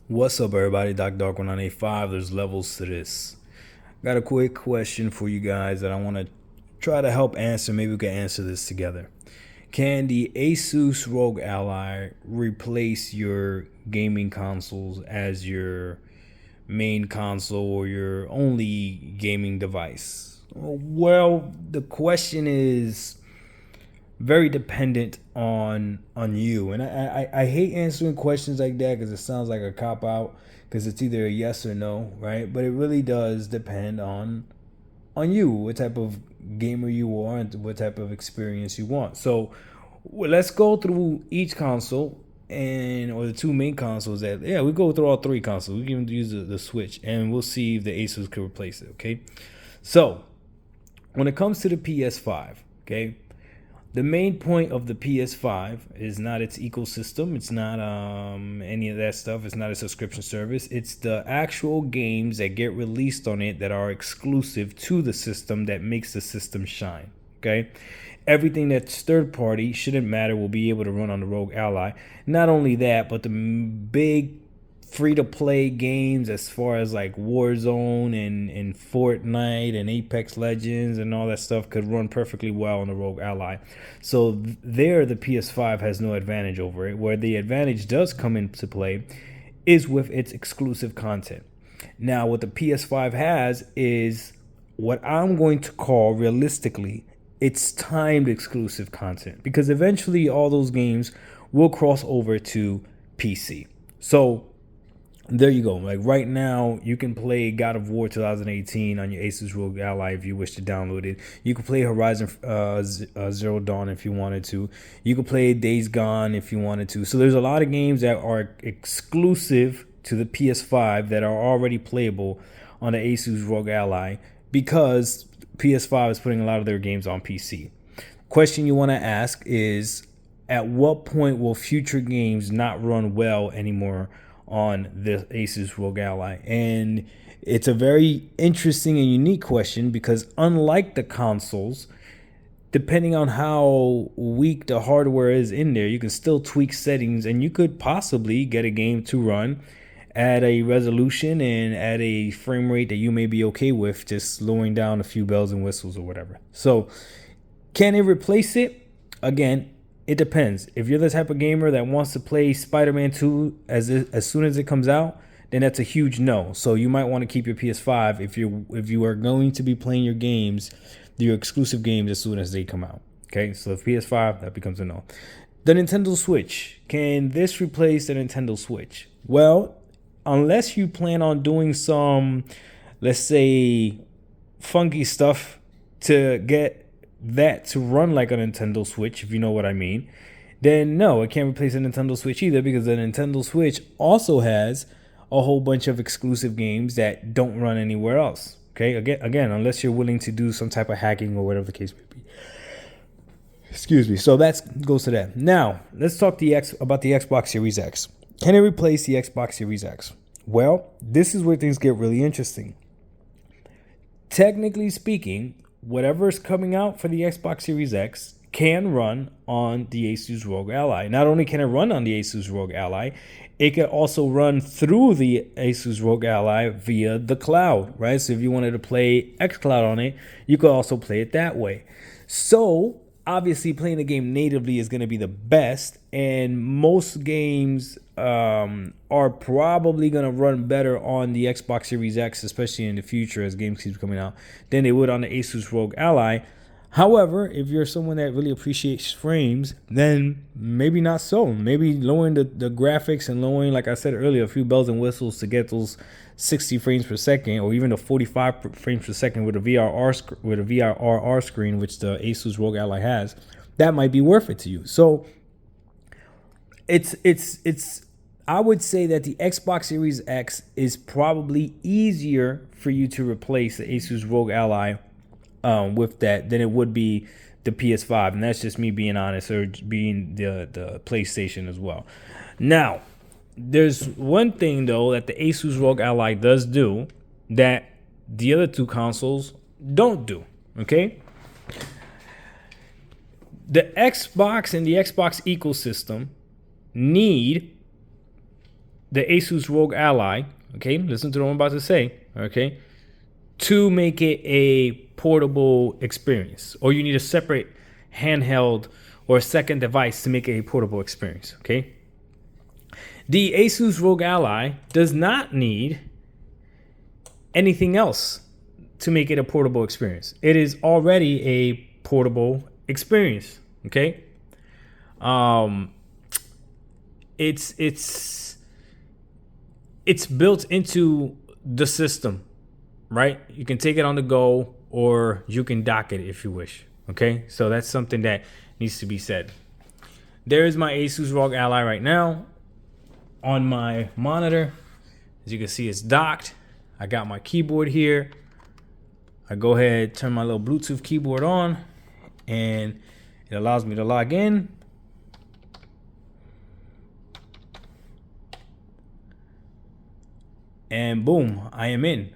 What's up, everybody? Dark 1985. There's levels to this. Got a quick question for you guys that I want to try to help answer. Maybe we can answer this together. Can the Asus ROG Ally replace your gaming consoles as your main console or your only gaming device? Well, the question is very dependent on you, and I hate answering questions like that because it sounds like a cop out, because it's either a yes or no, right? But it really does depend on you, what type of gamer you are and what type of experience you want. So let's go through each console, and or the two main consoles. That we go through all three consoles. We can use the Switch, and we'll see if the Asus could replace it. Okay, so when it comes to the PS5, okay, the main point of the PS5 is not its ecosystem. It's not any of that stuff. It's not a subscription service. It's the actual games that get released on it that are exclusive to the system that makes the system shine. Okay, everything that's third party shouldn't matter. Will be able to run on the ROG Ally. Not only that, but the big free-to-play games as far as like Warzone and Fortnite and Apex Legends and all that stuff could run perfectly well on the ROG Ally. So there the PS5 has no advantage over it. Where the advantage does come into play is with its exclusive content. Now what the PS5 has is what I'm going to call realistically it's timed exclusive content, because eventually all those games will cross over to PC. So there you go. Like right now, you can play God of War 2018 on your Asus ROG Ally if you wish to download it. You can play Horizon Zero Dawn if you wanted to. You can play Days Gone if you wanted to. So there's a lot of games that are exclusive to the PS5 that are already playable on the Asus ROG Ally, because PS5 is putting a lot of their games on PC. Question you want to ask is, at what point will future games not run well anymore on the Asus ROG Ally? And it's a very interesting and unique question, because unlike the consoles, depending on how weak the hardware is in there, you can still tweak settings and you could possibly get a game to run at a resolution and at a frame rate that you may be okay with, just slowing down a few bells and whistles or whatever. So can it replace it? Again, it depends. If you're the type of gamer that wants to play Spider-Man 2 as soon as it comes out, then that's a huge no. So you might want to keep your PS5 if you are going to be playing your exclusive games as soon as they come out. Okay, so the PS5, that becomes a no. The Nintendo Switch, can this replace the Nintendo Switch? Well, unless you plan on doing some, let's say, funky stuff to get that to run like a Nintendo Switch, if you know what I mean, then no, it can't replace a Nintendo Switch either, because the Nintendo Switch also has a whole bunch of exclusive games that don't run anywhere else. Okay, again, unless you're willing to do some type of hacking or whatever the case may be. Excuse me. So that goes to that. Now let's talk about the Xbox Series X. Can it replace the Xbox Series X? Well, this is where things get really interesting. Technically speaking, whatever is coming out for the Xbox Series X can run on the Asus ROG Ally. Not only can it run on the Asus ROG Ally, it can also run through the Asus ROG Ally via the cloud, right? So if you wanted to play xCloud on it, you could also play it that way. So obviously playing the game natively is going to be the best, and most games are probably going to run better on the Xbox Series X, especially in the future as games keep coming out, than they would on the Asus ROG Ally. However, if you're someone that really appreciates frames, then maybe not so. Maybe lowering the graphics and lowering, like I said earlier, a few bells and whistles to get those 60 frames per second, or even the 45 frames per second with a VRR screen, which the Asus ROG Ally has, that might be worth it to you. So it's I would say that the Xbox Series X is probably easier for you to replace the Asus ROG Ally with that than it would be the PS5, and that's just me being honest, or being the PlayStation as well. Now, there's one thing though that the Asus ROG Ally does do that the other two consoles don't do. Okay, the Xbox and the Xbox ecosystem need the Asus ROG Ally, okay, listen to what I'm about to say, okay, to make it a portable experience, or you need a separate handheld or a second device to make it a portable experience, okay? The Asus ROG Ally does not need anything else to make it a portable experience. It is already a portable experience, okay? It's built into the system, right? You can take it on the go, or you can dock it if you wish, okay? So that's something that needs to be said. There is my Asus ROG Ally right now on my monitor. As you can see, it's docked. I got my keyboard here. I go ahead, turn my little Bluetooth keyboard on, and it allows me to log in. And boom, I am in.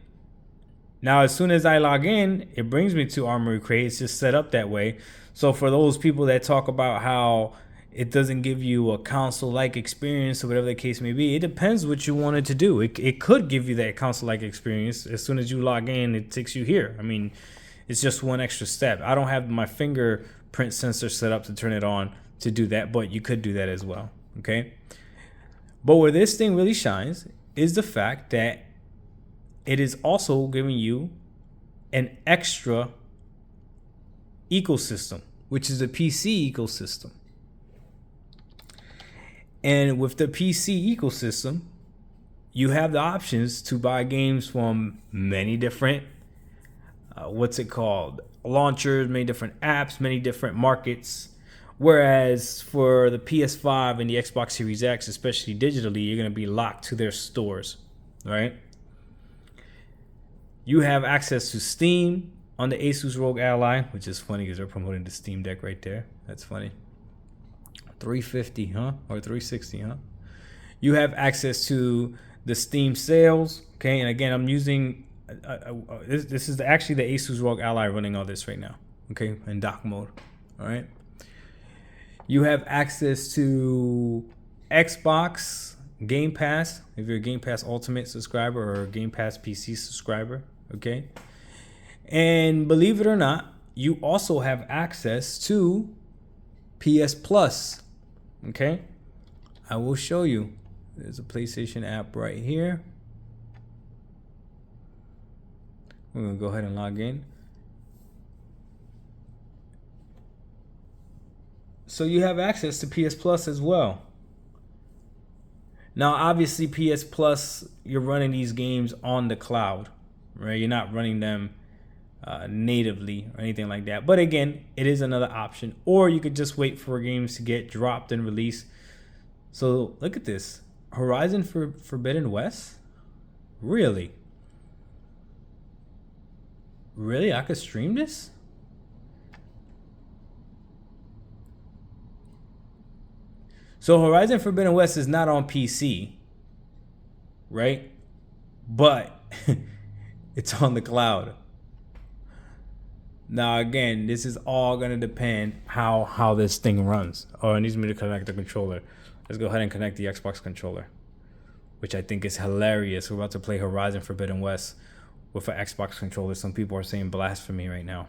Now, as soon as I log in, it brings me to Armory Crate. It's just set up that way. So for those people that talk about how it doesn't give you a console-like experience or whatever the case may be, it depends what you wanted to do. It could give you that console-like experience. As soon as you log in, it takes you here. I mean, it's just one extra step. I don't have my fingerprint sensor set up to turn it on to do that, but you could do that as well, okay? But where this thing really shines is the fact that it is also giving you an extra ecosystem, which is the PC ecosystem. And with the PC ecosystem, you have the options to buy games from many different, launchers, many different apps, many different markets. Whereas for the PS5 and the Xbox Series X, especially digitally, you're going to be locked to their stores, right? You have access to Steam on the Asus ROG Ally, which is funny because they're promoting the Steam Deck right there. That's funny. $350, huh? Or $360, huh? You have access to the Steam sales, okay? And again, I'm using this is actually the Asus ROG Ally running all this right now, okay? In dock mode, all right? You have access to Xbox Game Pass if you're a Game Pass Ultimate subscriber or a Game Pass PC subscriber, okay? And believe it or not, you also have access to PS Plus, okay? I will show you. There's a PlayStation app right here. We're gonna go ahead and log in. So you have access to PS Plus as well. Now, obviously, PS Plus, you're running these games on the cloud, right? You're not running them natively or anything like that. But again, it is another option. Or you could just wait for games to get dropped and released. So look at this. Horizon Forbidden West? Really? Really? I could stream this? So Horizon Forbidden West is not on PC, right? But it's on the cloud. Now again, this is all gonna depend how this thing runs. Oh, it needs me to connect the controller. Let's go ahead and connect the Xbox controller, which I think is hilarious. We're about to play Horizon Forbidden West with an Xbox controller. Some people are saying blasphemy right now.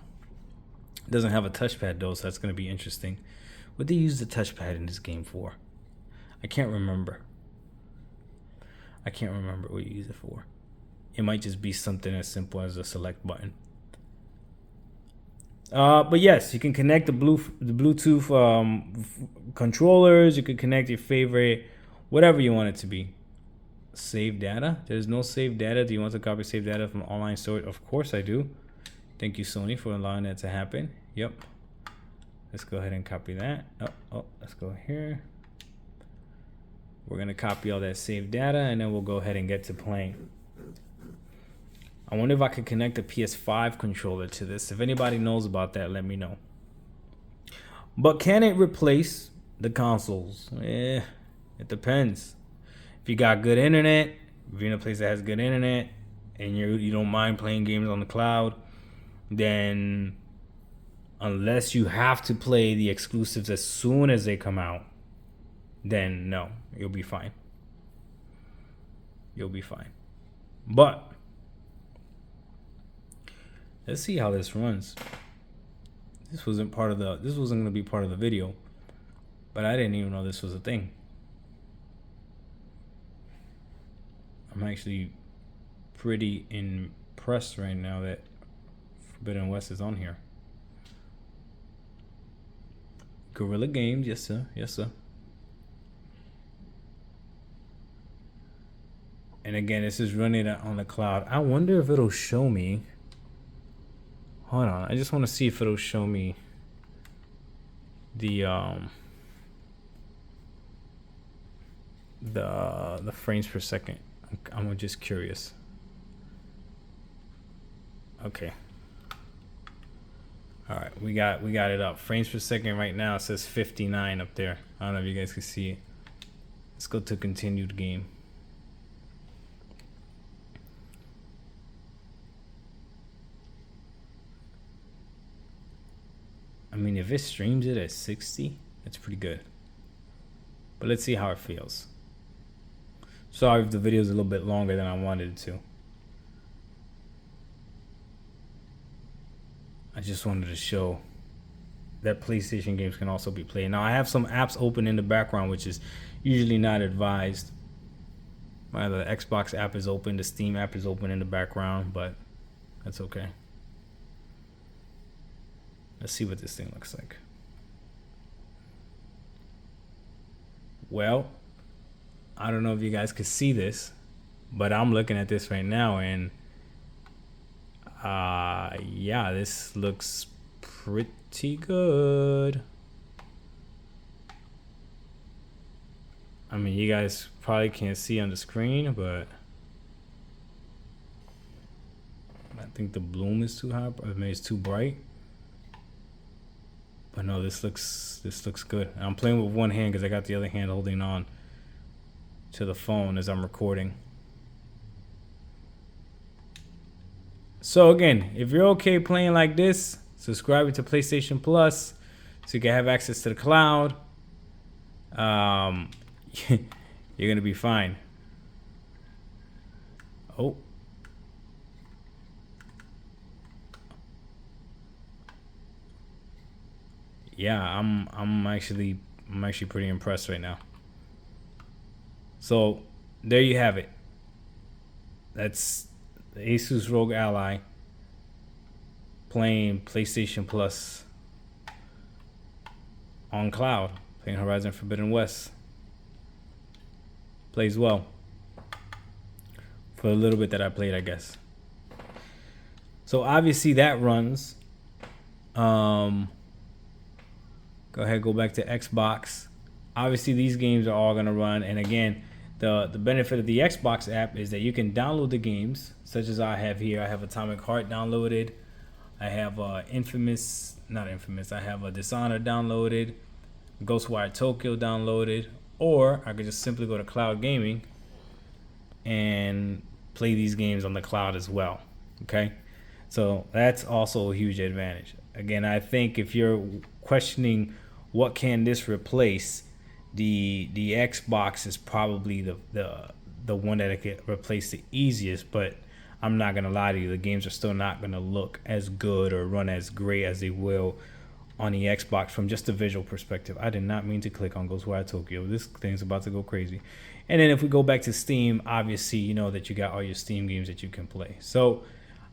It doesn't have a touchpad though, so that's gonna be interesting. What do they use the touchpad in this game for? I can't remember. I can't remember what you use it for. It might just be something as simple as a select button. But yes, you can connect the Bluetooth controllers. You can connect your favorite, whatever you want it to be. Save data? There's no save data. Do you want to copy save data from online storage? Of course I do. Thank you, Sony, for allowing that to happen. Yep. Let's go ahead and copy that. Oh, let's go here. We're going to copy all that saved data, and then we'll go ahead and get to playing. I wonder if I could connect a PS5 controller to this. If anybody knows about that, let me know. But can it replace the consoles? It depends. If you got good internet, if you're in a place that has good internet, and you don't mind playing games on the cloud, then unless you have to play the exclusives as soon as they come out, then no, you'll be fine. you'll be fine. But let's see how this runs. This wasn't going to be part of the video, but I didn't even know this was a thing. I'm actually pretty impressed right now that Forbidden West is on here. Guerrilla Games, yes sir, yes sir. And again, this is running on the cloud. I wonder if it'll show me. Hold on, I just want to see if it'll show me the frames per second. I'm just curious. Okay. All right, we got it up. Frames per second right now, it says 59 up there. I don't know if you guys can see it. Let's go to continued game. I mean, if it streams it at 60, that's pretty good. But let's see how it feels. Sorry if the video is a little bit longer than I wanted it to. I just wanted to show that PlayStation games can also be played. Now, I have some apps open in the background, which is usually not advised. The Xbox app is open, the Steam app is open in the background, but that's okay. Let's see what this thing looks like. Well, I don't know if you guys could see this, but I'm looking at this right now, and yeah, this looks pretty good. I mean, you guys probably can't see on the screen, but I think the bloom is too high. Maybe it's too bright. But no, this looks good. I'm playing with one hand because I got the other hand holding on to the phone as I'm recording. So again, if you're okay playing like this, subscribe to PlayStation Plus so you can have access to the cloud. You're gonna be fine. Oh. Yeah, I'm actually pretty impressed right now. So there you have it. That's the Asus ROG Ally playing PlayStation Plus on cloud, playing Horizon Forbidden West. Plays well for a little bit that I played, I guess. So obviously that runs. Go ahead, go back to Xbox. Obviously these games are all gonna run, and again, the benefit of the Xbox app is that you can download the games, such as I have here. I have Atomic Heart downloaded. I have I have a Dishonored downloaded, Ghostwire Tokyo downloaded, or I could just simply go to cloud gaming and play these games on the cloud as well. Okay, so that's also a huge advantage. Again, I think if you're questioning what can this replace, the Xbox is probably the one that can replace the easiest, but I'm not gonna lie to you, the games are still not gonna look as good or run as great as they will on the Xbox from just a visual perspective. I did not mean to click on Ghostwire Tokyo. This thing's about to go crazy. And then if we go back to Steam, obviously you know that you got all your Steam games that you can play. So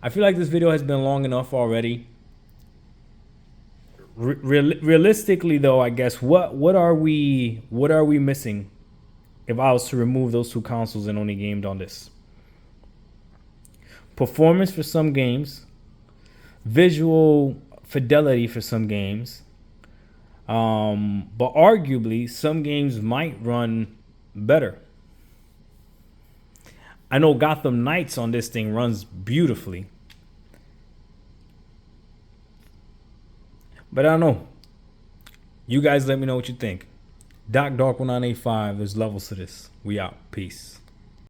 I feel like this video has been long enough already. Realistically though, I guess what are we missing if I was to remove those two consoles and only gamed on this? Performance for some games, visual fidelity for some games, but arguably some games might run better. I know Gotham Knights on this thing runs beautifully, but I don't know. You guys let me know what you think. Dark 1985, there's levels to this. We out. Peace.